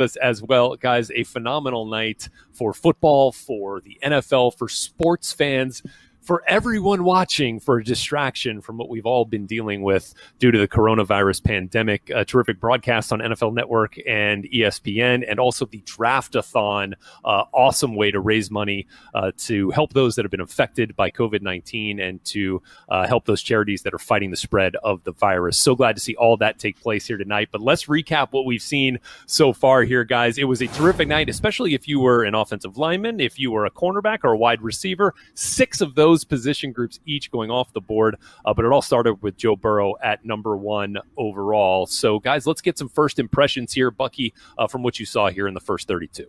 us as well. Guys, a phenomenal night for football, for the NFL, for sports fans, for everyone watching, for a distraction from what we've all been dealing with due to the coronavirus pandemic. A terrific broadcast on NFL Network and ESPN, and also the Draft-a-thon, awesome way to raise money to help those that have been affected by COVID-19 and to help those charities that are fighting the spread of the virus. So glad to see all that take place here tonight. But let's recap what we've seen so far here, guys. It was a terrific night, especially if you were an offensive lineman, if you were a cornerback or a wide receiver. 6 of those position groups each going off the board, but it all started with Joe Burrow at number 1 overall. So, guys, let's get some first impressions here, Bucky, from what you saw here in the first 32.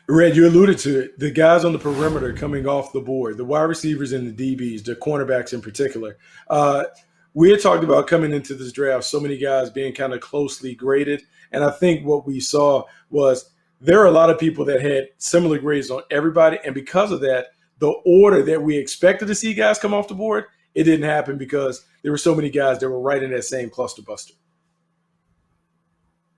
Red, you alluded to it. The guys on the perimeter coming off the board, the wide receivers and the DBs, the cornerbacks in particular. We had talked about coming into this draft, so many guys being kind of closely graded, and I think what we saw was there are a lot of people that had similar grades on everybody, and because of that, the order that we expected to see guys come off the board, it didn't happen because there were so many guys that were right in that same cluster buster.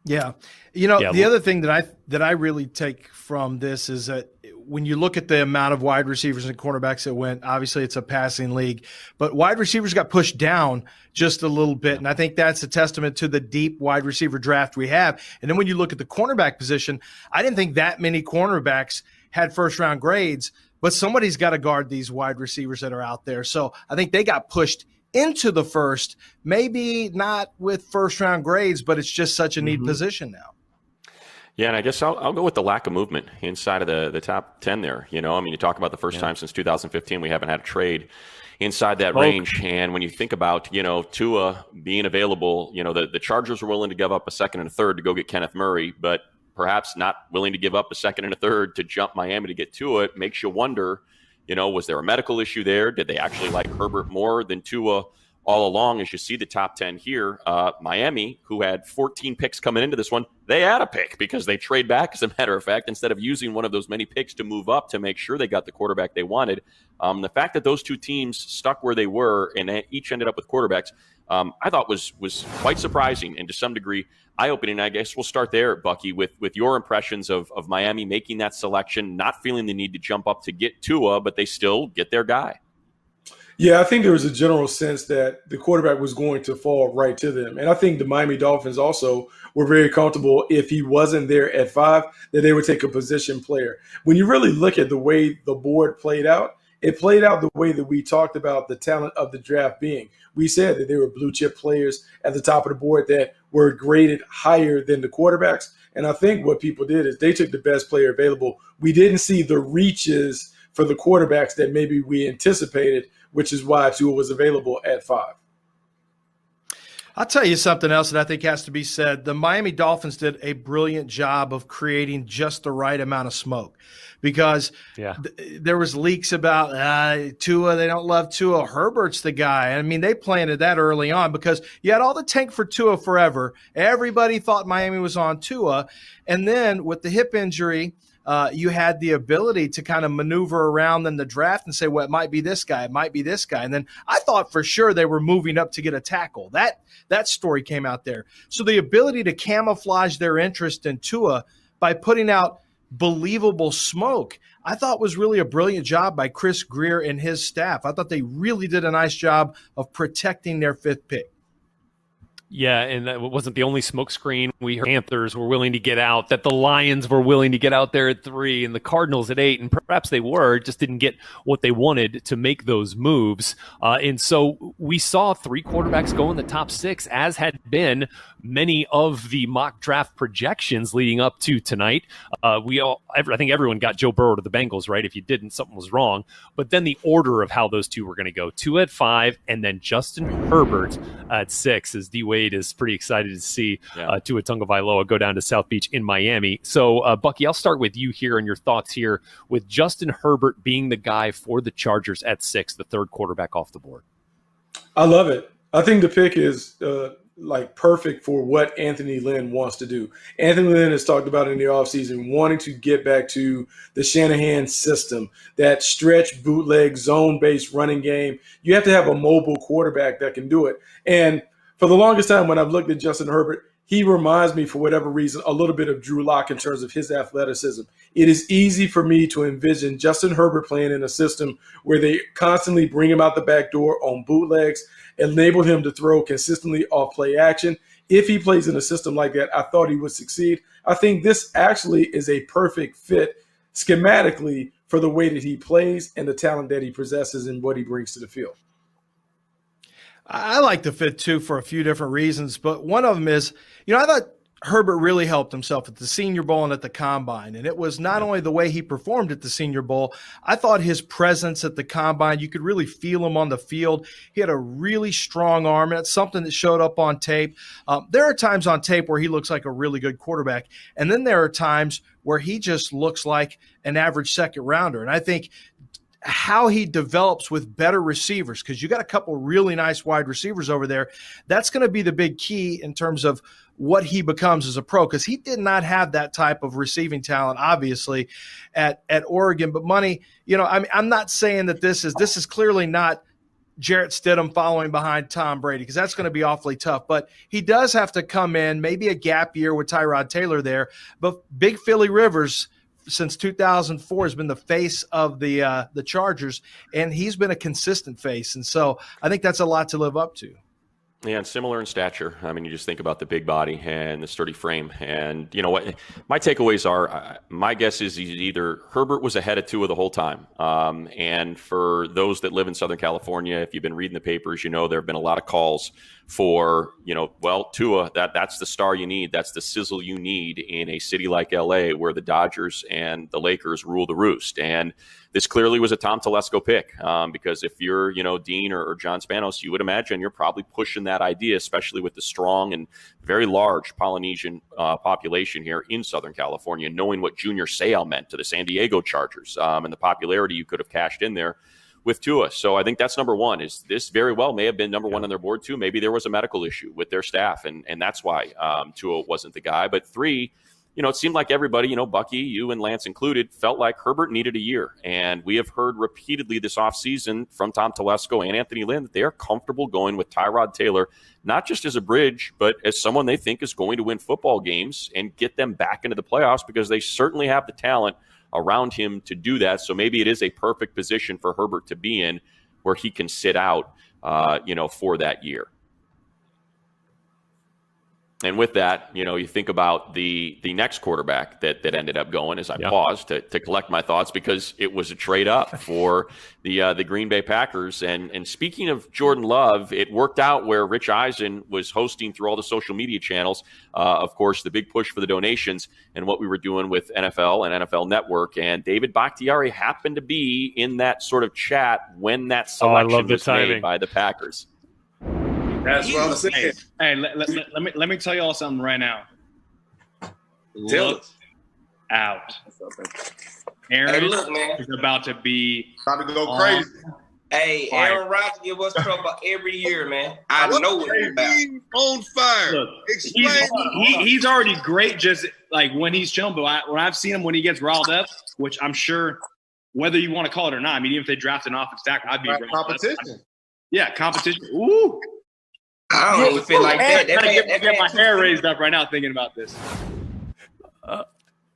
Yeah. The other thing that I really take from this is that when you look at the amount of wide receivers and cornerbacks that went, obviously it's a passing league, but wide receivers got pushed down just a little bit. And I think that's a testament to the deep wide receiver draft we have. And then when you look at the cornerback position, I didn't think that many cornerbacks had first round grades, but somebody's got to guard these wide receivers that are out there. So I think they got pushed into the first, maybe not with first-round grades, but it's just such a neat position now. Yeah, and I guess I'll go with the lack of movement inside of the top 10 there. You talk about the first time since 2015 we haven't had a trade inside that range. And when you think about, Tua being available, the Chargers were willing to give up a second and a third to go get Kenneth Murray, but perhaps not willing to give up a second and a third to jump Miami to get Tua. It makes you wonder, was there a medical issue there? Did they actually like Herbert more than Tua all along? As you see the top 10 here, Miami, who had 14 picks coming into this one, they had a pick because they trade back, as a matter of fact, instead of using one of those many picks to move up to make sure they got the quarterback they wanted. The fact that those two teams stuck where they were and they each ended up with quarterbacks, I thought was quite surprising and to some degree eye-opening. I guess we'll start there, Bucky, with your impressions of Miami making that selection, not feeling the need to jump up to get Tua, but they still get their guy. Yeah, I think there was a general sense that the quarterback was going to fall right to them. And I think the Miami Dolphins also were very comfortable if he wasn't there at 5, that they would take a position player. When you really look at the way the board played out, it played out the way that we talked about the talent of the draft being. We said that there were blue chip players at the top of the board that were graded higher than the quarterbacks. And I think what people did is they took the best player available. We didn't see the reaches for the quarterbacks that maybe we anticipated, which is why Tua was available at 5. I'll tell you something else that I think has to be said. The Miami Dolphins did a brilliant job of creating just the right amount of smoke because there was leaks about Tua. They don't love Tua. Herbert's the guy. I mean, they planted that early on because you had all the tank for Tua forever. Everybody thought Miami was on Tua. And then with the hip injury, you had the ability to kind of maneuver around in the draft and say, well, it might be this guy, it might be this guy. And then I thought for sure they were moving up to get a tackle. That story came out there. So the ability to camouflage their interest in Tua by putting out believable smoke, I thought was really a brilliant job by Chris Greer and his staff. I thought they really did a nice job of protecting their 5th pick. Yeah, and that wasn't the only smokescreen. We heard Panthers were willing to get out, that the Lions were willing to get out there at 3, and the Cardinals at 8, and perhaps they were, just didn't get what they wanted to make those moves. And so we saw 3 quarterbacks go in the top 6, as had been many of the mock draft projections leading up to tonight. I think everyone got Joe Burrow to the Bengals, right? If you didn't, something was wrong. But then the order of how those two were going to go, Tua at 5, and then Justin Herbert at 6, as D-Wade is pretty excited to see Tua Tagovailoa go down to South Beach in Miami. So, Bucky, I'll start with you here and your thoughts here with Justin Herbert being the guy for the Chargers at 6, the 3rd quarterback off the board. I love it. I think the pick is perfect for what Anthony Lynn wants to do. Anthony Lynn has talked about in the offseason wanting to get back to the Shanahan system, that stretch, bootleg, zone-based running game. You have to have a mobile quarterback that can do it. And for the longest time when I've looked at Justin Herbert, he reminds me, for whatever reason, a little bit of Drew Lock in terms of his athleticism. It is easy for me to envision Justin Herbert playing in a system where they constantly bring him out the back door on bootlegs, enable him to throw consistently off play action. If he plays in a system like that, I thought he would succeed. I think this actually is a perfect fit schematically for the way that he plays and the talent that he possesses and what he brings to the field. I like the fit too for a few different reasons, but one of them is, I thought Herbert really helped himself at the Senior Bowl and at the Combine. And it was not only the way he performed at the Senior Bowl, I thought his presence at the Combine, you could really feel him on the field. He had a really strong arm, and it's something that showed up on tape. There are times on tape where he looks like a really good quarterback, and then there are times where he just looks like an average second rounder. And I think how he develops with better receivers, because you got a couple really nice wide receivers over there, that's going to be the big key in terms of what he becomes as a pro, because he did not have that type of receiving talent, obviously, at Oregon. But Money, I'm not saying that this is clearly not Jarrett Stidham following behind Tom Brady, because that's going to be awfully tough. But he does have to come in, maybe a gap year with Tyrod Taylor there. But Big Philly Rivers, since 2004, has been the face of the Chargers, and he's been a consistent face. And so I think that's a lot to live up to. Yeah, and similar in stature. I mean, you just think about the big body and the sturdy frame. And you know what? My takeaways are, my guess is either Herbert was ahead of Tua the whole time. And for those that live in Southern California, if you've been reading the papers, there have been a lot of calls for, Tua, that's the star you need. That's the sizzle you need in a city like LA, where the Dodgers and the Lakers rule the roost. And this clearly was a Tom Telesco pick, because if you're, Dean or John Spanos, you would imagine you're probably pushing that idea, especially with the strong and very large Polynesian population here in Southern California, knowing what Junior Seau meant to the San Diego Chargers and the popularity you could have cashed in there with Tua. So I think that's number one. Is this very well may have been number one on their board too. Maybe there was a medical issue with their staff, and that's why Tua wasn't the guy. But three, it seemed like everybody, Bucky, you and Lance included, felt like Herbert needed a year. And we have heard repeatedly this offseason from Tom Telesco and Anthony Lynn that they are comfortable going with Tyrod Taylor, not just as a bridge, but as someone they think is going to win football games and get them back into the playoffs, because they certainly have the talent around him to do that. So maybe it is a perfect position for Herbert to be in, where he can sit out, for that year. And with that, you think about the next quarterback that ended up going, as I paused to collect my thoughts, because it was a trade up for the Green Bay Packers. And speaking of Jordan Love, it worked out where Rich Eisen was hosting through all the social media channels, of course, the big push for the donations and what we were doing with NFL and NFL Network. And David Bakhtiari happened to be in that sort of chat when that selection was made by the Packers. That's what I'm saying. Hey, let me tell y'all something right now. Look out. Aaron is about to go crazy. Hey, Aaron Rodgers give us trouble every year, man. I know what he's about. On fire. Look, he's already great, just like when he's chilling. But when I've seen him when he gets riled up, which I'm sure, whether you want to call it or not, I mean, even if they draft an offensive tackle, I'd be competition. Yeah, competition. Ooh. I don't even feel like that. I get my hair raised up right now thinking about this.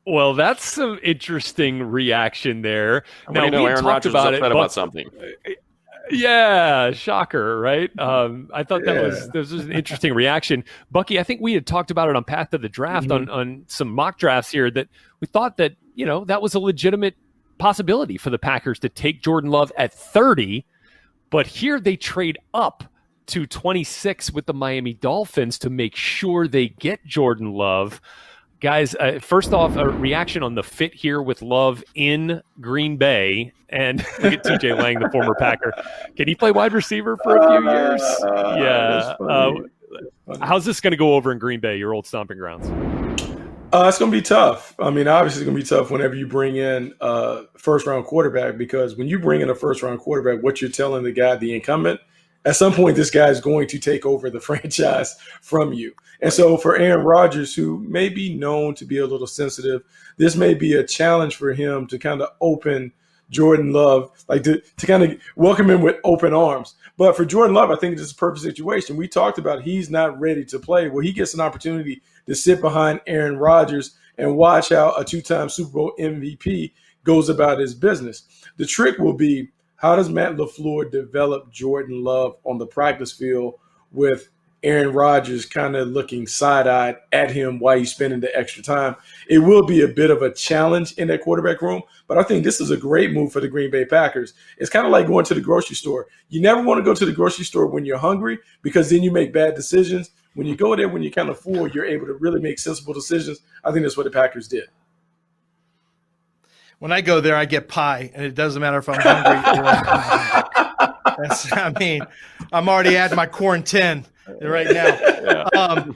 Well, that's some interesting reaction there. Now, we Aaron talked Rodgers about about something. Yeah, shocker, right? I thought this was an interesting reaction. Bucky, I think we had talked about it on Path to the Draft on some mock drafts here, that we thought that, that was a legitimate possibility for the Packers to take Jordan Love at 30, but here they trade up to 26 with the Miami Dolphins to make sure they get Jordan Love. Guys, first off, a reaction on the fit here with Love in Green Bay. And look at TJ Lang, the former Packer. Can he play wide receiver for a few years? How's this going to go over in Green Bay, your old stomping grounds? It's going to be tough. I mean, obviously it's going to be tough whenever you bring in a first-round quarterback, because when you bring in a first-round quarterback, what you're telling the guy, the incumbent, at some point, this guy is going to take over the franchise from you. And so for Aaron Rodgers, who may be known to be a little sensitive, this may be a challenge for him to kind of open Jordan Love, like to kind of welcome him with open arms. But for Jordan Love, I think it's a perfect situation. We talked about he's not ready to play. Well, he gets an opportunity to sit behind Aaron Rodgers and watch how a two-time Super Bowl MVP goes about his business. The trick will be, how does Matt LaFleur develop Jordan Love on the practice field with Aaron Rodgers kind of looking side-eyed at him while he's spending the extra time? It will be a bit of a challenge in that quarterback room, but I think this is a great move for the Green Bay Packers. It's kind of like going to the grocery store. You never want to go to the grocery store when you're hungry, because then you make bad decisions. When you go there when you're kind of full, you're able to really make sensible decisions. I think that's what the Packers did. When I go there, I get pie, and it doesn't matter if I'm hungry or I'm already at my quarantine right now.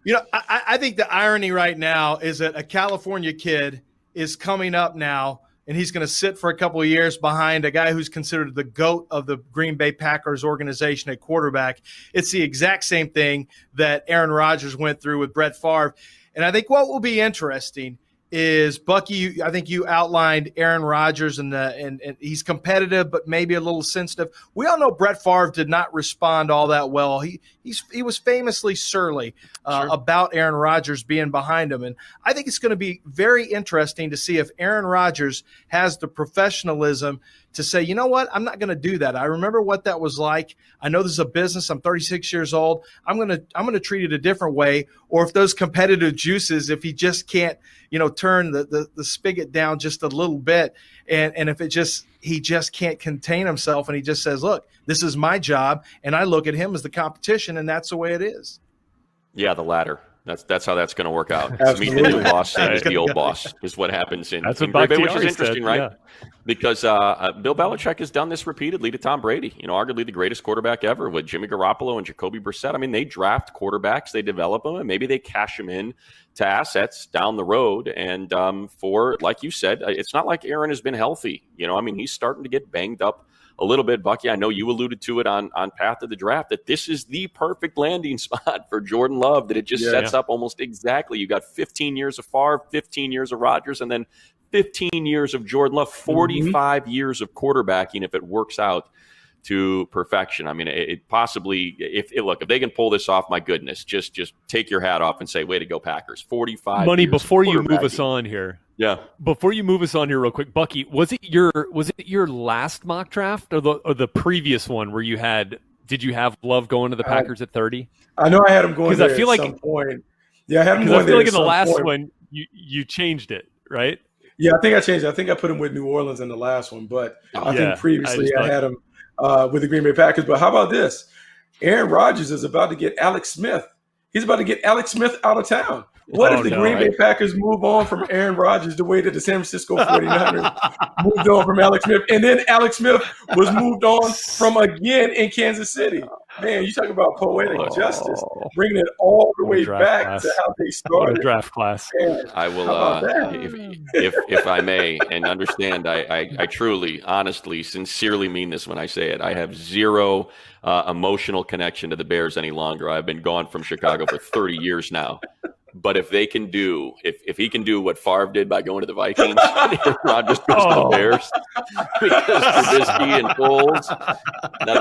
Yeah. I think the irony right now is that a California kid is coming up now, and he's going to sit for a couple of years behind a guy who's considered the GOAT of the Green Bay Packers organization at quarterback. It's the exact same thing that Aaron Rodgers went through with Brett Favre. And I think what will be interesting is, Bucky, I think you outlined Aaron Rodgers and he's competitive, but maybe a little sensitive. We all know Brett Favre did not respond all that well. He was famously surly about Aaron Rodgers being behind him. And I think it's going to be very interesting to see if Aaron Rodgers has the professionalism to say, you know what, I'm not going to do that. I remember what that was like. I know this is a business. I'm 36 years old. I'm going to treat it a different way. Or if those competitive juices, if he just can't, turn the spigot down just a little bit, and if he just can't contain himself, and he just says, look, this is my job, and I look at him as the competition, and that's the way it is. Yeah, the latter. That's how that's going to work out. It's meet the new boss, same as the old boss, is what happens in Green Bay, which is interesting, right? Yeah. Because Bill Belichick has done this repeatedly to Tom Brady. Arguably the greatest quarterback ever with Jimmy Garoppolo and Jacoby Brissett. They draft quarterbacks, they develop them, and maybe they cash them in to assets down the road. And for, like you said, it's not like Aaron has been healthy. He's starting to get banged up a little bit, Bucky. I know you alluded to it on Path to the Draft, that this is the perfect landing spot for Jordan Love, that it just sets up almost exactly. You got 15 years of Favre, 15 years of Rodgers, and then 15 years of Jordan Love, 45 years of quarterbacking if it works out to perfection. It possibly, if they can pull this off, my goodness, just take your hat off and say, way to go, Packers. 45 Money, years before you move us on here. Yeah. Before you move us on here real quick, Bucky, was it your last mock draft or the previous one where did you have Love going to the Packers at 30? I know I had him going there I feel at like, some point. Yeah, I had him going there. I feel like in the last point. one you changed it, right? Yeah, I think I changed it. I think I put him with New Orleans in the last one, but I think previously I had him with the Green Bay Packers. But how about this? Aaron Rodgers is about to get Alex Smith. He's about to get Alex Smith out of town. What if the Green Bay Packers move on from Aaron Rodgers the way that the San Francisco 49ers moved on from Alex Smith? And then Alex Smith was moved on from again in Kansas City. Man, you talk about poetic justice, bringing it all the way back to how they started. What a draft class. Man, I will, if I may, and understand, I truly, honestly, sincerely mean this when I say it. I have zero emotional connection to the Bears any longer. I've been gone from Chicago for 30 years now. But if they can do, if he can do what Favre did by going to the Vikings, Rodgers goes to the Bears, because Trubisky and Foles, now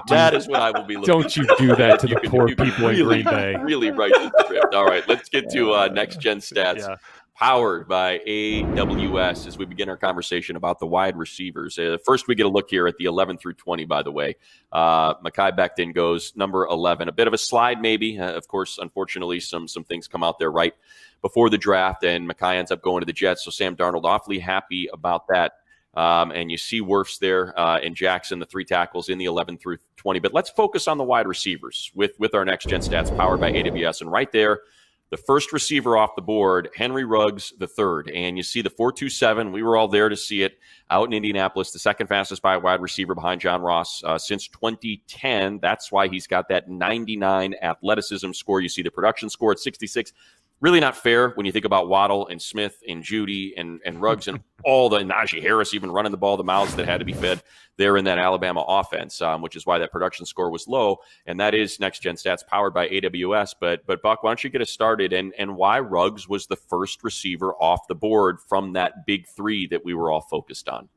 that is what I will be looking Don't you do that to the poor people in Green Bay. Really write the script. All right, let's get to Next Gen Stats. Yeah. Powered by AWS as we begin our conversation about the wide receivers. First, we get a look here at the 11 through 20, by the way. Mekhi Becton goes number 11. A bit of a slide, maybe. Of course, unfortunately, some things come out there right before the draft, and Mekhi ends up going to the Jets. So Sam Darnold awfully happy about that. And you see Wirfs there and Jackson, the three tackles in the 11 through 20. But let's focus on the wide receivers with our Next Gen Stats powered by AWS. And right there, the first receiver off the board, Henry Ruggs the third. And you see the 4.27. We were all there to see it out in Indianapolis, the second fastest by a wide receiver behind John Ross since 2010. That's why he's got that 99 athleticism score. You see the production score at 66. Really not fair when you think about Waddle and Smith and Judy and Ruggs and all the Najee Harris even running the ball, the mouths that had to be fed there in that Alabama offense, which is why that production score was low. And that is Next Gen Stats powered by AWS. But Buck, why don't you get us started and why Ruggs was the first receiver off the board from that big three that we were all focused on?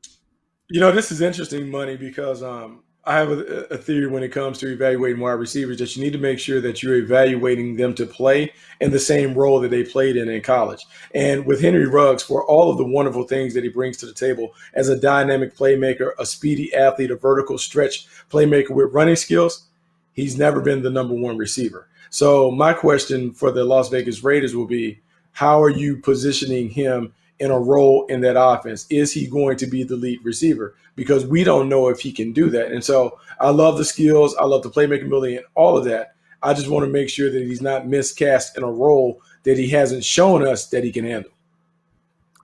This is interesting, Money, because I have a theory when it comes to evaluating wide receivers that you need to make sure that you're evaluating them to play in the same role that they played in college. And with Henry Ruggs, for all of the wonderful things that he brings to the table as a dynamic playmaker, a speedy athlete, a vertical stretch playmaker with running skills, he's never been the number one receiver. So my question for the Las Vegas Raiders will be, how are you positioning him in a role in that offense? Is he going to be the lead receiver? Because we don't know if he can do that. And so I love the skills. I love the playmaking ability and all of that. I just want to make sure that he's not miscast in a role that he hasn't shown us that he can handle.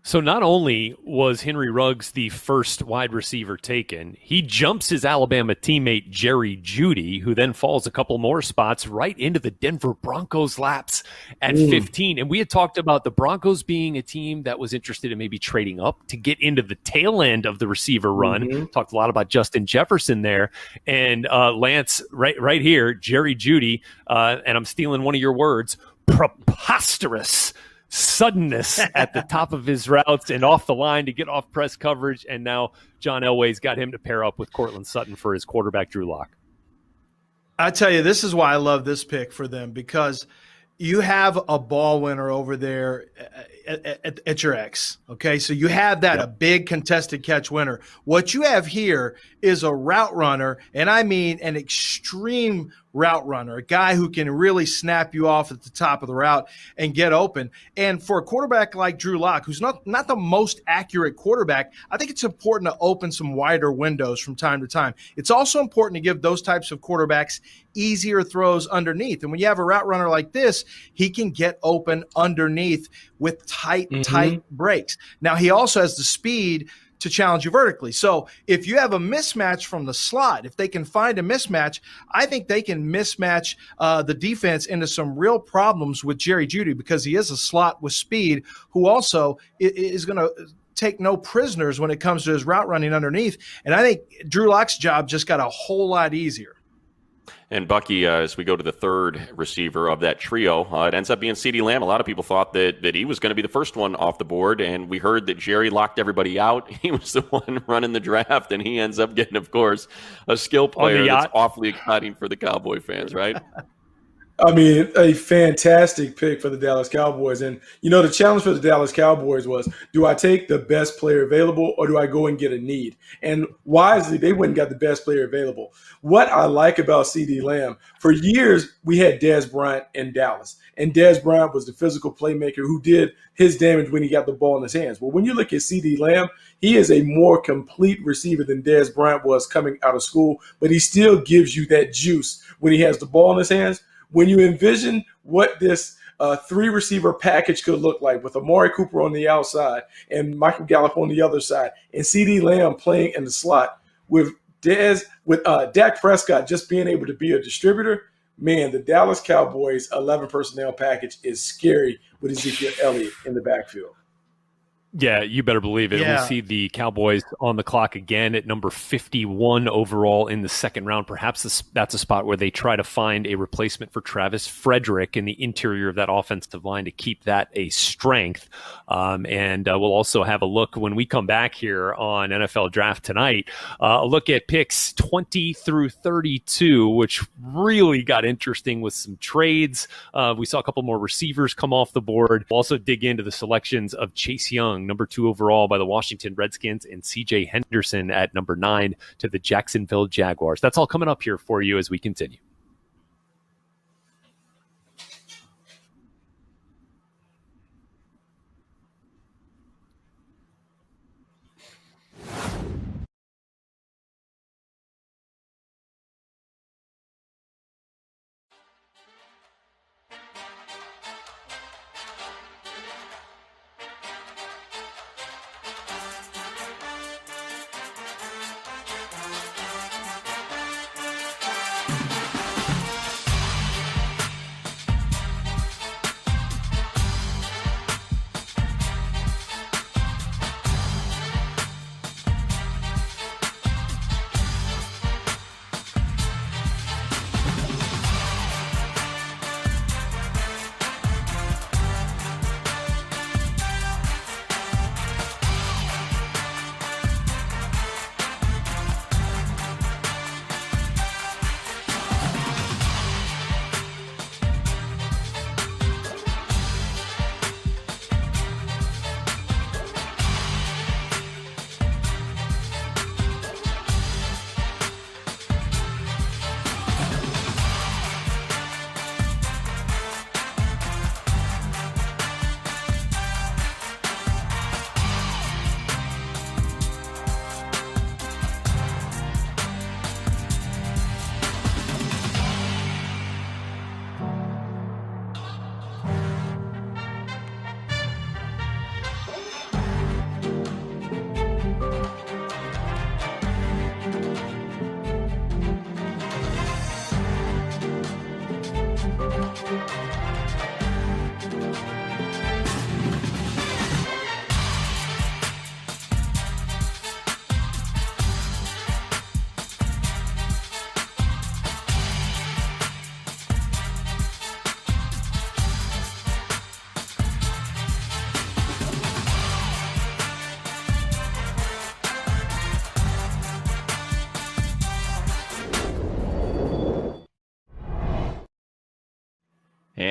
So not only was Henry Ruggs the first wide receiver taken, he jumps his Alabama teammate Jerry Jeudy, who then falls a couple more spots right into the Denver Broncos' laps at 15. And we had talked about the Broncos being a team that was interested in maybe trading up to get into the tail end of the receiver run. Talked a lot about Justin Jefferson there. And Lance, right here, Jerry Jeudy, and I'm stealing one of your words, preposterous suddenness at the top of his routes and off the line to get off press coverage. And now John Elway's got him to pair up with Cortland Sutton for his quarterback, Drew Lock. I tell you, this is why I love this pick for them, because you have a ball winner over there at your ex. Okay. So you have that, a big contested catch winner. What you have here is a route runner, and I mean an extreme route runner, a guy who can really snap you off at the top of the route and get open. And for a quarterback like Drew Lock, who's not the most accurate quarterback, I think it's important to open some wider windows from time to time. It's also important to give those types of quarterbacks easier throws underneath. And when you have a route runner like this, he can get open underneath with tight breaks. Now, he also has the speed to challenge you vertically. So if you have a mismatch from the slot, if they can find a mismatch, I think they can mismatch the defense into some real problems with Jerry Jeudy, because he is a slot with speed who also is going to take no prisoners when it comes to his route running underneath. And I think Drew Lock's job just got a whole lot easier. And Bucky, as we go to the third receiver of that trio, it ends up being CeeDee Lamb. A lot of people thought that he was going to be the first one off the board, and we heard that Jerry locked everybody out. He was the one running the draft, and he ends up getting, of course, a skill player that's awfully exciting for the Cowboy fans, right? I mean, a fantastic pick for the Dallas Cowboys. And, the challenge for the Dallas Cowboys was, do I take the best player available or do I go and get a need? And wisely, they went and got the best player available. What I like about CeeDee Lamb, for years, we had Dez Bryant in Dallas. And Dez Bryant was the physical playmaker who did his damage when he got the ball in his hands. Well, when you look at CeeDee Lamb, he is a more complete receiver than Dez Bryant was coming out of school, but he still gives you that juice when he has the ball in his hands. When you envision what this three-receiver package could look like with Amari Cooper on the outside and Michael Gallup on the other side and CeeDee Lamb playing in the slot with Dak Prescott just being able to be a distributor, man, the Dallas Cowboys 11 personnel package is scary with Ezekiel Elliott in the backfield. Yeah, you better believe it. Yeah. We see the Cowboys on the clock again at number 51 overall in the second round. Perhaps that's a spot where they try to find a replacement for Travis Frederick in the interior of that offensive line to keep that a strength. And we'll also have a look when we come back here on NFL Draft tonight, a look at picks 20 through 32, which really got interesting with some trades. We saw a couple more receivers come off the board. We'll also dig into the selections of Chase Young, number 2 overall by the Washington Redskins, and C.J. Henderson at number 9 to the Jacksonville Jaguars. That's all coming up here for you as we continue.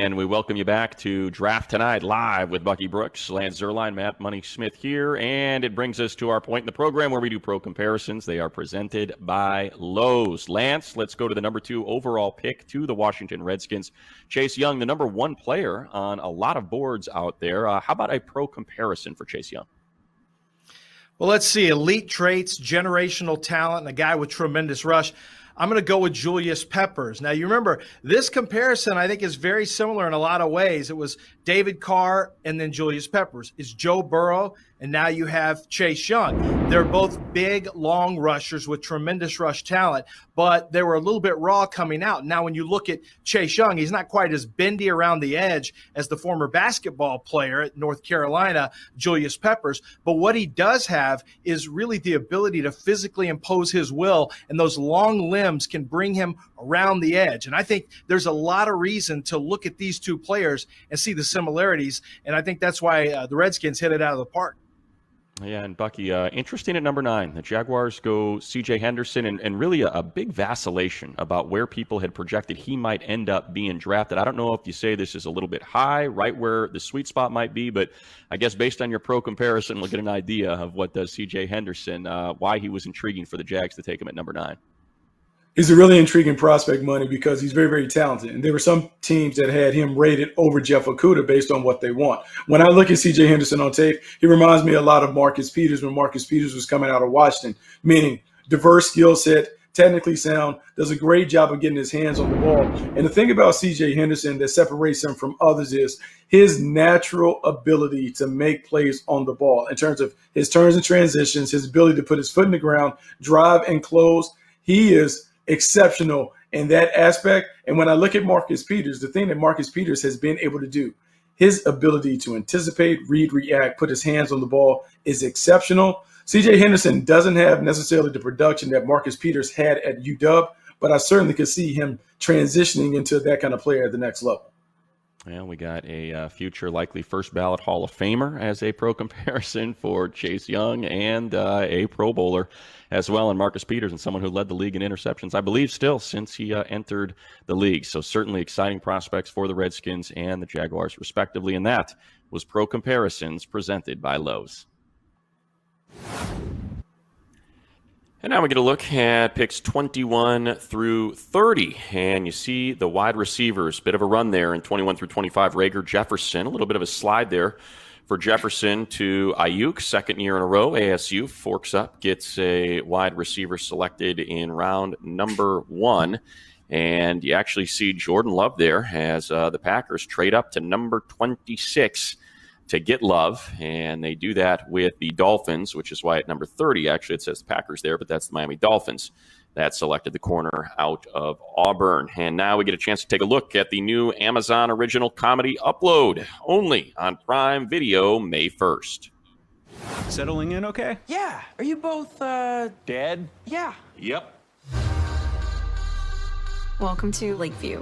And we welcome you back to Draft Tonight live with Bucky Brooks, Lance Zerline, Matt Money Smith here. And it brings us to our point in the program where we do pro comparisons. They are presented by Lowe's. Lance, let's go to the number 2 overall pick to the Washington Redskins. Chase Young, the number 1 player on a lot of boards out there. How about a pro comparison for Chase Young? Well, let's see. Elite traits, generational talent, and a guy with tremendous rush. I'm going to go with Julius Peppers. Now, you remember, this comparison, I think, is very similar in a lot of ways. It was David Carr and then Julius Peppers. It's Joe Burrow, and now you have Chase Young. They're both big, long rushers with tremendous rush talent, but they were a little bit raw coming out. Now, when you look at Chase Young, he's not quite as bendy around the edge as the former basketball player at North Carolina, Julius Peppers. But what he does have is really the ability to physically impose his will, and those long limbs can bring him around the edge. And I think there's a lot of reason to look at these two players and see the similarities, and I think that's why the Redskins hit it out of the park. Yeah, and Bucky, interesting at number 9. The Jaguars go C.J. Henderson, and really a big vacillation about where people had projected he might end up being drafted. I don't know if you say this is a little bit high, right where the sweet spot might be, but I guess based on your pro comparison, we'll get an idea of what does C.J. Henderson, why he was intriguing for the Jags to take him at number 9. He's a really intriguing prospect, Money, because he's very, very talented. And there were some teams that had him rated over Jeff Okudah based on what they want. When I look at C.J. Henderson on tape, he reminds me a lot of Marcus Peters when Marcus Peters was coming out of Washington, meaning diverse skill set, technically sound, does a great job of getting his hands on the ball. And the thing about C.J. Henderson that separates him from others is his natural ability to make plays on the ball in terms of his turns and transitions, his ability to put his foot in the ground, drive and close. He is exceptional in that aspect. And when I look at Marcus Peters, the thing that Marcus Peters has been able to do, his ability to anticipate, read, react, put his hands on the ball is exceptional. C.J. Henderson doesn't have necessarily the production that Marcus Peters had at UW, but I certainly could see him transitioning into that kind of player at the next level. Well, we got a future likely first ballot Hall of Famer as a pro comparison for Chase Young, and a Pro Bowler as well, and Marcus Peters, and someone who led the league in interceptions, I believe, still since he entered the league. So certainly exciting prospects for the Redskins and the Jaguars, respectively. And that was Pro Comparisons presented by Lowe's. And now we get a look at picks 21 through 30. And you see the wide receivers, bit of a run there in 21 through 25. Rager Jefferson, a little bit of a slide there for Jefferson to Ayuk, second year in a row. ASU forks up, gets a wide receiver selected in round number 1. And you actually see Jordan Love there as the Packers trade up to number 26 to get Love. And they do that with the Dolphins, which is why at number 30, actually it says the Packers there, but that's the Miami Dolphins that selected the corner out of Auburn. And now we get a chance to take a look at the new Amazon original comedy Upload, only on Prime Video May 1st. Settling in okay? Yeah. Are you both, Dead? Yeah. Yep. Welcome to Lakeview,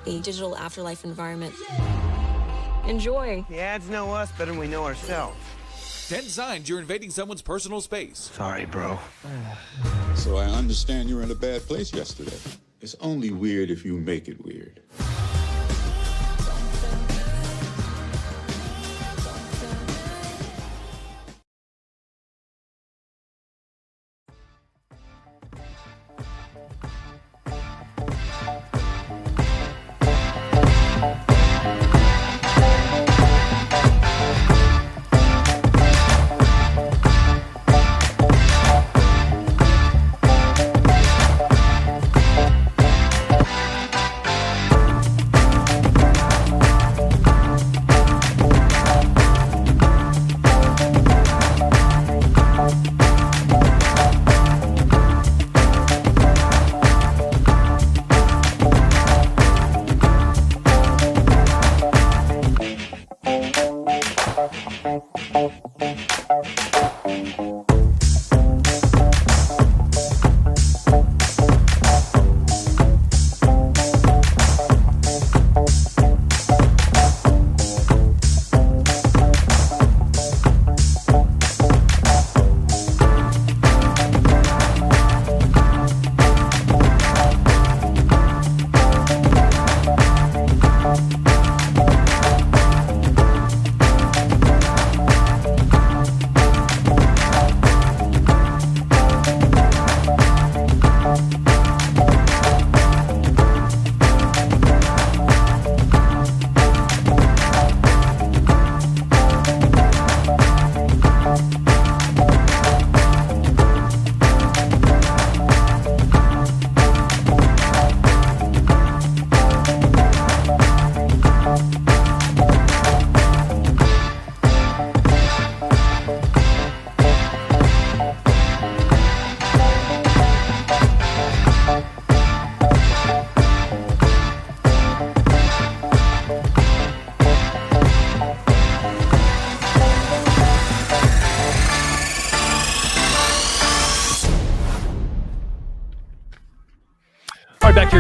a digital afterlife environment. Enjoy. The ads know us better than we know ourselves. 10 signs you're invading someone's personal space. Sorry, bro. So I understand you were in a bad place yesterday. It's only weird if you make it weird.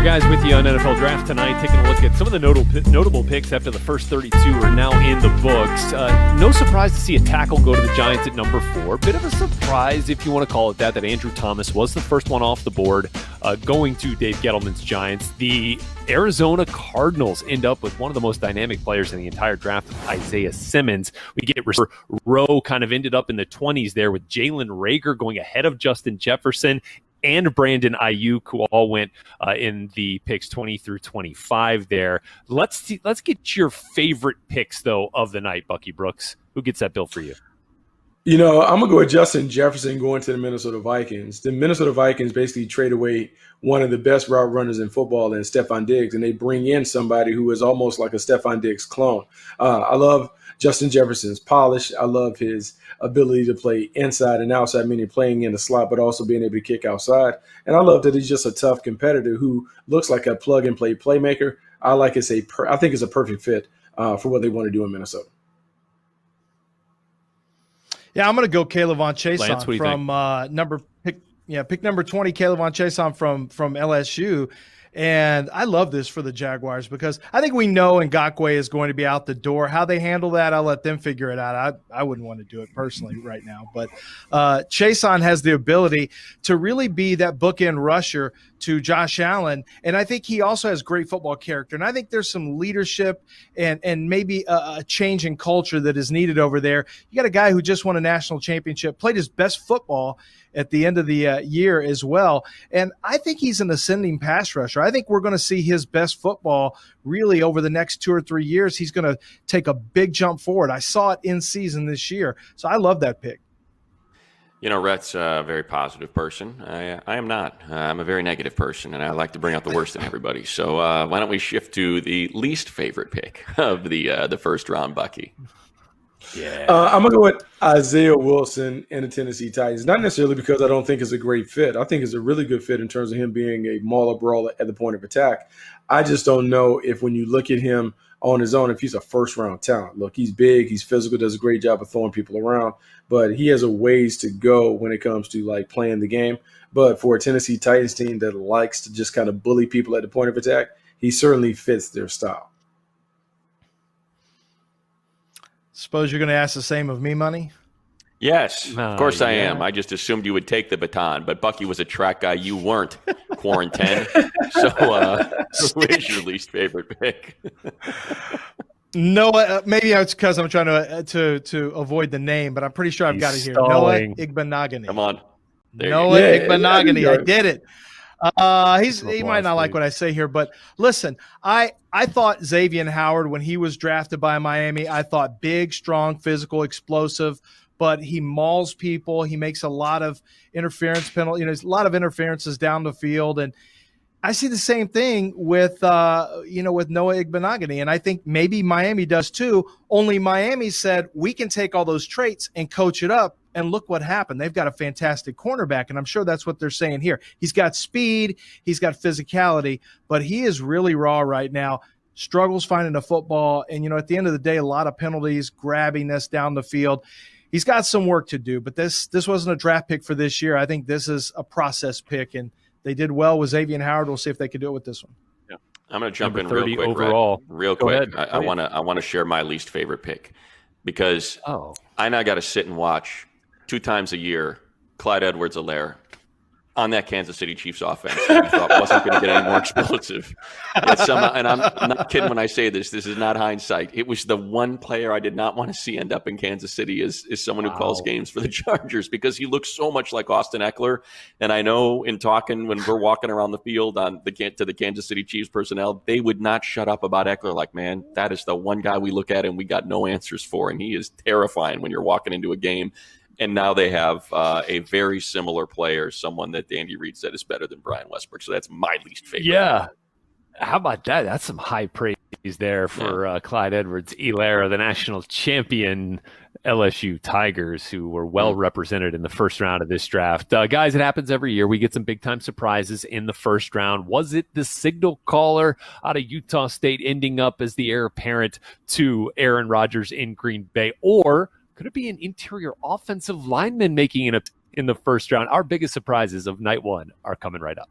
guys, with you on NFL Draft tonight, taking a look at some of the notable picks after the first 32 are now in the books. No surprise to see a tackle go to the Giants at number 4. Bit of a surprise, if you want to call it that Andrew Thomas was the first one off the board, going to Dave Gettleman's Giants. The Arizona Cardinals end up with one of the most dynamic players in the entire draft, Isaiah Simmons. We get Rowe kind of ended up in the 20s there with Jalen Reagor going ahead of Justin Jefferson and Brandon Ayuk, who all went in the picks 20 through 25 there. Let's get your favorite picks, though, of the night, Bucky Brooks. Who gets that bill for you? I'm going to go with Justin Jefferson going to the Minnesota Vikings. The Minnesota Vikings basically trade away one of the best route runners in football in Stephon Diggs, and they bring in somebody who is almost like a Stephon Diggs clone. I love Justin Jefferson's polish. I love his ability to play inside and outside, meaning playing in the slot, but also being able to kick outside. And I love that he's just a tough competitor who looks like a plug-and-play playmaker. I think it's a perfect fit for what they want to do in Minnesota. Yeah, I'm going to go Kayvon Lance, Chason from pick number 20, Kayvon Chason from LSU. And I love this for the Jaguars because I think we know Ngakoue is going to be out the door. How they handle that, I'll let them figure it out. I wouldn't want to do it personally right now. But Chason has the ability to really be that bookend rusher to Josh Allen. And I think he also has great football character. And I think there's some leadership and maybe a change in culture that is needed over there. You got a guy who just won a national championship, played his best football at the end of the year as well. And I think he's an ascending pass rusher. I think we're going to see his best football really over the next 2 or 3 years. He's going to take a big jump forward. I saw it in season this year. So I love that pick. Rhett's a very positive person. I am not. I'm a very negative person, and I like to bring out the worst in everybody. So why don't we shift to the least favorite pick of the first round, Bucky? Yeah, I'm going to go with Isaiah Wilson and the Tennessee Titans, not necessarily because I don't think it's a great fit. I think it's a really good fit in terms of him being a mauler brawler at the point of attack. I just don't know if when you look at him on his own, if he's a first-round talent. Look, he's big, he's physical, does a great job of throwing people around, but he has a ways to go when it comes to, like, playing the game. But for a Tennessee Titans team that likes to just kind of bully people at the point of attack, he certainly fits their style. Suppose you're going to ask the same of me, Money? Yes, of course I am. I just assumed you would take the baton, but Bucky was a track guy. You weren't, Quarantine. So who is your least favorite pick? Noah, maybe it's because I'm trying to avoid the name, but I'm pretty sure I've got it here. Stalling. Noah Igbenogany. Come on. Noah Igbenogany. I did it. He might not like what I say here, but listen, I thought Xavier Howard when he was drafted by Miami, I thought big, strong, physical, explosive, but he mauls people. He makes a lot of interference penalties, a lot of interferences down the field. And I see the same thing with Noah Igbenogany. And I think maybe Miami does too, only Miami said we can take all those traits and coach it up. And look what happened. They've got a fantastic cornerback, and I'm sure that's what they're saying here. He's got speed, he's got physicality, but he is really raw right now, struggles finding a football, and, at the end of the day, a lot of penalties, grabbing this down the field. He's got some work to do, but this wasn't a draft pick for this year. I think this is a process pick, and they did well with Xavier Howard. We'll see if they can do it with this one. Yeah. I'm going to jump in 30 real quick, overall. Red. Real Go quick. ahead. I want to share my least favorite pick because I now got to sit and watch 2 times a year, Clyde Edwards-Helaire on that Kansas City Chiefs offense that we thought wasn't going to get any more explosive. And I'm not kidding when I say this. This is not hindsight. It was the one player I did not want to see end up in Kansas City is someone who calls games for the Chargers because he looks so much like Austin Eckler. And I know in talking when we're walking around the field to the Kansas City Chiefs personnel, they would not shut up about Eckler. Like, man, that is the one guy we look at and we got no answers for. And he is terrifying when you're walking into a game. And now they have a very similar player, someone that Andy Reid said is better than Brian Westbrook. So that's my least favorite. Yeah. How about that? That's some high praise there for Clyde Edwards-Helaire, the national champion LSU Tigers, who were well represented in the first round of this draft. Guys, it happens every year. We get some big-time surprises in the first round. Was it the signal caller out of Utah State ending up as the heir apparent to Aaron Rodgers in Green Bay? Or could it be an interior offensive lineman making it in the first round? Our biggest surprises of night one are coming right up.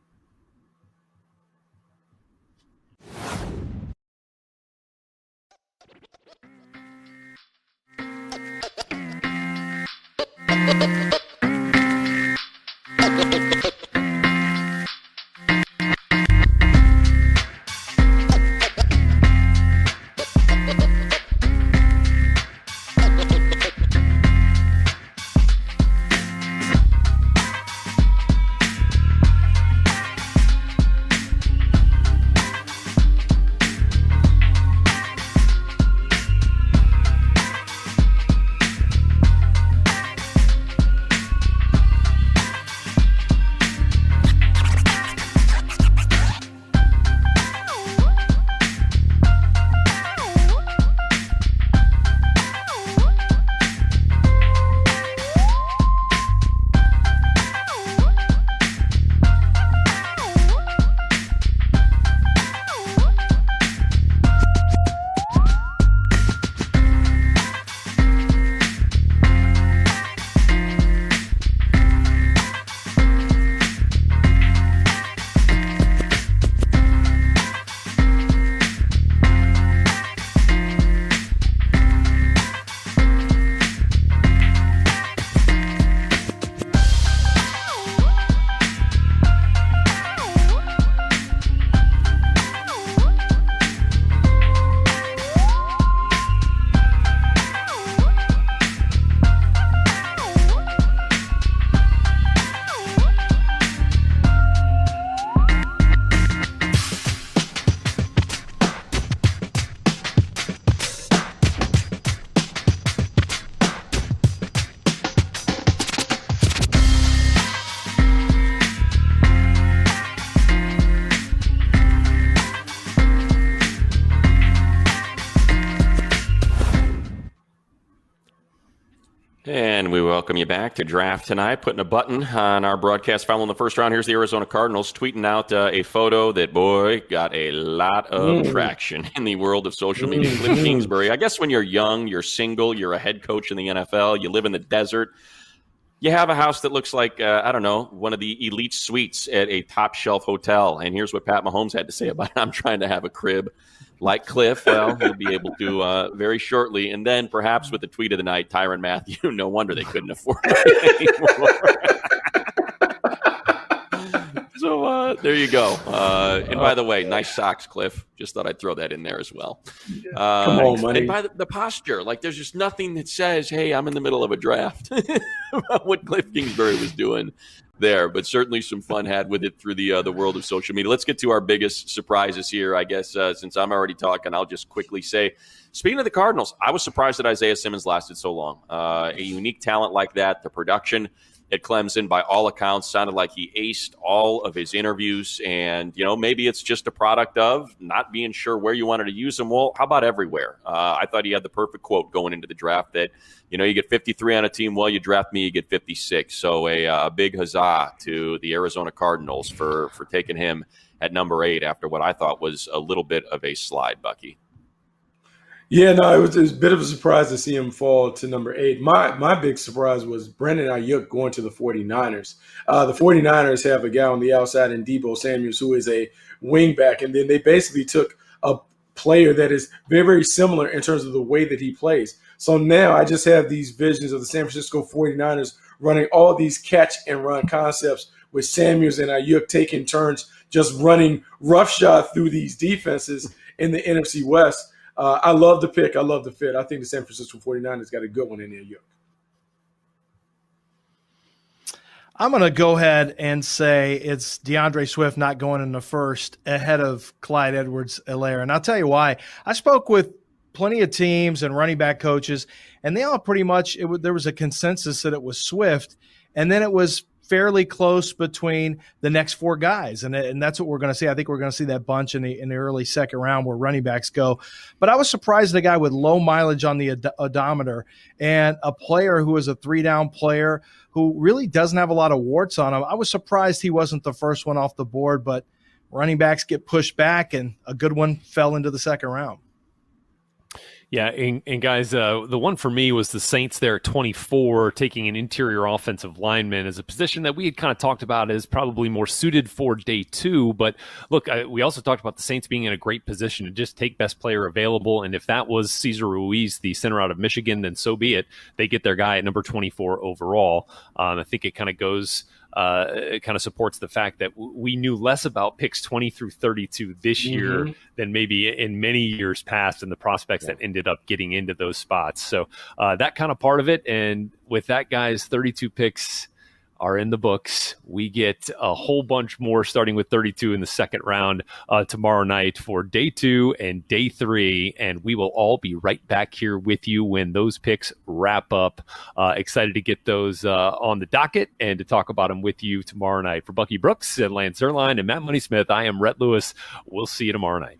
And we welcome you back to Draft Tonight, putting a button on our broadcast following the first round. Here's the Arizona Cardinals tweeting out a photo that, boy, got a lot of traction in the world of social media. Cliff Kingsbury, I guess when you're young, you're single, you're a head coach in the NFL, you live in the desert, you have a house that looks like, I don't know, one of the elite suites at a top-shelf hotel. And here's what Pat Mahomes had to say about it. I'm trying to have a crib like Cliff. Well, he'll be able to very shortly. And then perhaps with the tweet of the night, Tyrann Mathieu, no wonder they couldn't afford it anymore. So there you go. And by the way, nice socks, Cliff. Just thought I'd throw that in there as well. Come on, money. And by the posture, like there's just nothing that says, hey, I'm in the middle of a draft about what Cliff Kingsbury was doing there. But certainly some fun had with it through the world of social media. Let's get to our biggest surprises here. I guess since I'm already talking, I'll just quickly say, speaking of the Cardinals, I was surprised that Isaiah Simmons lasted so long. A unique talent like that, the production at Clemson, by all accounts, sounded like he aced all of his interviews. And, you know, maybe it's just a product of not being sure where you wanted to use him. Well, how about everywhere? I thought he had the perfect quote going into the draft that, you know, you get 53 on a team. Well, you draft me, you get 56. So a big huzzah to the Arizona Cardinals for taking him at number 8 after what I thought was a little bit of a slide, Bucky. Yeah, no, it was a bit of a surprise to see him fall to number 8. My big surprise was Brandon Ayuk going to the 49ers. The 49ers have a guy on the outside in Deebo Samuels who is a wingback, and then they basically took a player that is very, very similar in terms of the way that he plays. So now I just have these visions of the San Francisco 49ers running all these catch-and-run concepts with Samuels and Ayuk taking turns just running roughshod through these defenses in the NFC West. I love the pick. I love the fit. I think the San Francisco 49ers got a good one in there. I'm going to go ahead and say it's DeAndre Swift not going in the first ahead of Clyde Edwards-Helaire. And I'll tell you why. I spoke with plenty of teams and running back coaches, and they all pretty much there was a consensus that it was Swift, and then it was fairly close between the next 4 guys. And that's what we're going to see. I think we're going to see that bunch in the early second round where running backs go. But I was surprised at a guy with low mileage on the odometer and a player who is a 3-down player who really doesn't have a lot of warts on him. I was surprised he wasn't the first one off the board, but running backs get pushed back, and a good one fell into the second round. Yeah, and guys, the one for me was the Saints there at 24, taking an interior offensive lineman as a position that we had kind of talked about as probably more suited for day two. But look, we also talked about the Saints being in a great position to just take best player available. And if that was Cesar Ruiz, the center out of Michigan, then so be it. They get their guy at number 24 overall. I think it kind of goes... it kind of supports the fact that we knew less about picks 20 through 32 this year than maybe in many years past, and the prospects that ended up getting into those spots. So that kind of part of it. And with that, guys, 32 picks are in the books. We get a whole bunch more starting with 32 in the second round tomorrow night for day 2 and day 3. And we will all be right back here with you when those picks wrap up. Excited to get those on the docket and to talk about them with you tomorrow night. For Bucky Brooks and Lance Zerline and Matt Money Smith, I am Rhett Lewis. We'll see you tomorrow night.